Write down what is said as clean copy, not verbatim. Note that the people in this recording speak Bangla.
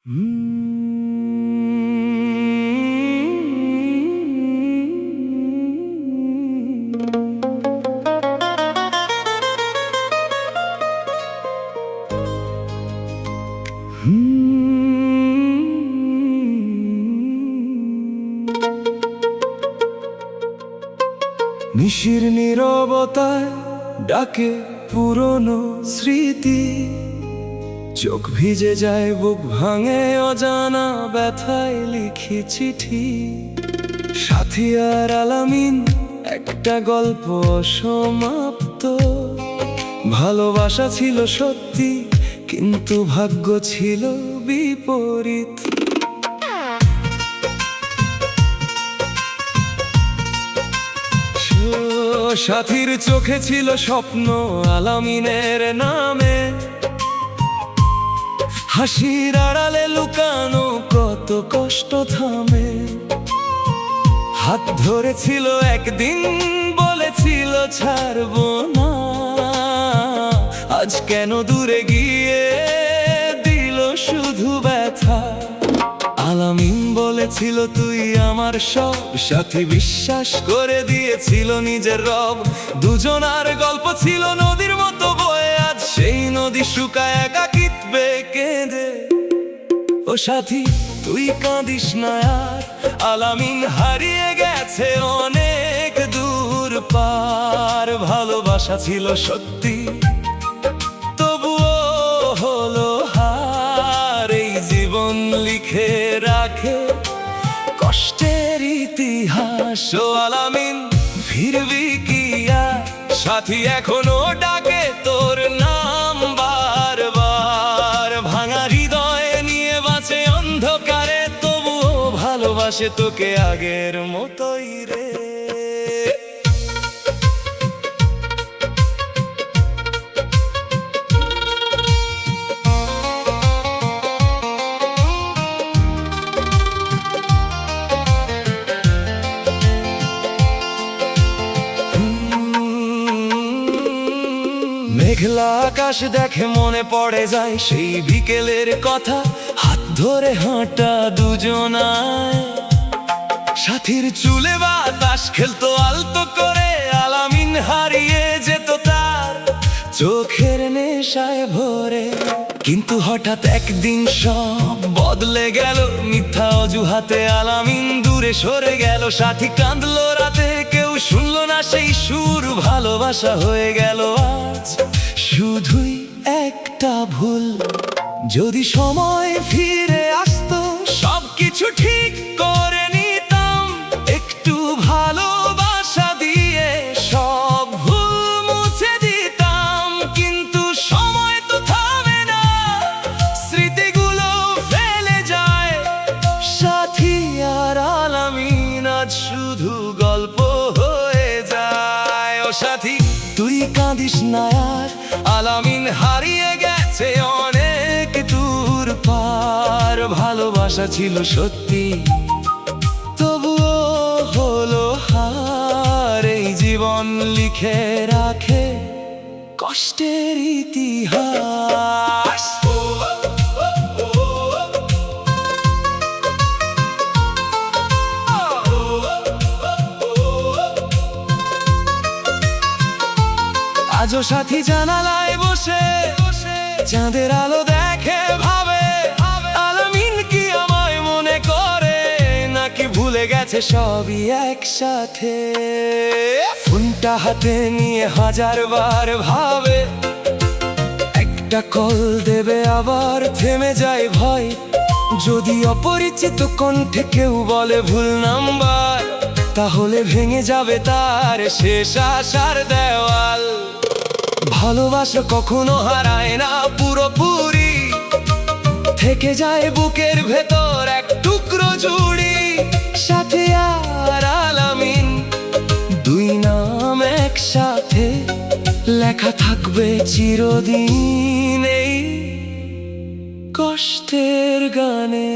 নিশির নীরবতায় ডাকে পুরনো স্মৃতি, চোখ ভিজে যায়, বুক ভাঙে, অজানা ব্যথায় লিখি চিঠি। সাথী আর আলামিন, একটা গল্প সমাপ্ত। ভালোবাসা ছিল সত্যি, কিন্তু ভাগ্য ছিল বিপরীত। সাথীর চোখে ছিল স্বপ্ন আলামিনের নামে, হাসির আড়ালে লুকানো কত কষ্ট থামে। হাত ধরেছিল একদিন, বলেছিল ছাড়বো না, আজ কেন দূরে গিয়ে দিল শুধু ব্যথা। আলামিন বলেছিল তুই আমার সব, সাথী বিশ্বাস করে দিয়েছিল নিজের রব। দুজনার গল্প ছিল নদীর মতো বয়ে, আজ সেই নদী শুকায় একাকিত্বে কেঁদে। ও সাথী তুই কাঁদিস না আর, আলামিন হারিয়ে গেছে অনেক দূর পার। ভালোবাসা ছিল সত্যি, তবুও হলো হার। এই জীবন লিখে রাখে কষ্টের ইতিহাস। ও আলামিন ফিরবি কি আর? সাথী এখনো ডাকে তোর নাম বারবার। ভাঙা হৃদয় নিয়ে বাঁচে অন্ধকারে, তবুও ভালোবাসে তোকে আগের মতোই রে। মেঘলা আকাশ দেখে মনে পড়ে যায় সেই বিকেলের কথা, হাত ধরে হাঁটা দুজনায়। সাথীর চুলে বাতাস খেলতো আলতো করে, আলামিন হারিয়ে যেত তার চোখের নেশায় ভরে। কিন্তু হঠাৎ একদিন সব বদলে গেল, মিথ্যা অজুহাতে আলামিন দূরে সরে গেল। সাথী কাঁদলো রাতে, কেউ শুনলো না সেই সুর। ভালোবাসা হয়ে গেল আজ শুধুই একটা ভুল। যদি সময় ফিরে আসতো, সবকিছু ঠিক করে নিতাম। একটু ভালোবাসা দিয়ে সব ভুল মুছে দিতাম। কিন্তু সময় তো থামে না, স্মৃতিগুলো ফেলে যায়। সাথী আর আলামিন আজ শুধু গল্প হয়ে যায়। ও সাথী তুই কাঁদিস না আর, আলামিন হারিয়ে গেছে অনেক দূর পার। ভালোবাসা ছিল সত্যি, তবুও হলো হার। এই জীবন লিখে রাখে কষ্টের ইতিহাস। আজও সাথী জানালায় বসে চাঁদের আলো দেখে, ভাবে আলামিন কি আমায় মনে করে, নাকি ভুলে গেছে সবই একসাথে। ফোনটা হাতে নিয়ে হাজারবার ভাবে, একটা কল দেবে আবার থেমে যায় ভয়। যদি অপরিচিত কণ্ঠে কেউ বলে ভুল নাম্বার, তাহলে ভেঙে যাবে তার শেষ আশার দেওয়াল। ভালোবাসা কখনো হারায় না পুরোপুরি, থেকে যায় বুকের ভেতর এক টুকরো জুড়ি। সাথী আর আলামিন দুই নাম একসাথে লেখা থাকবে চিরদিন এই কষ্টের গানে।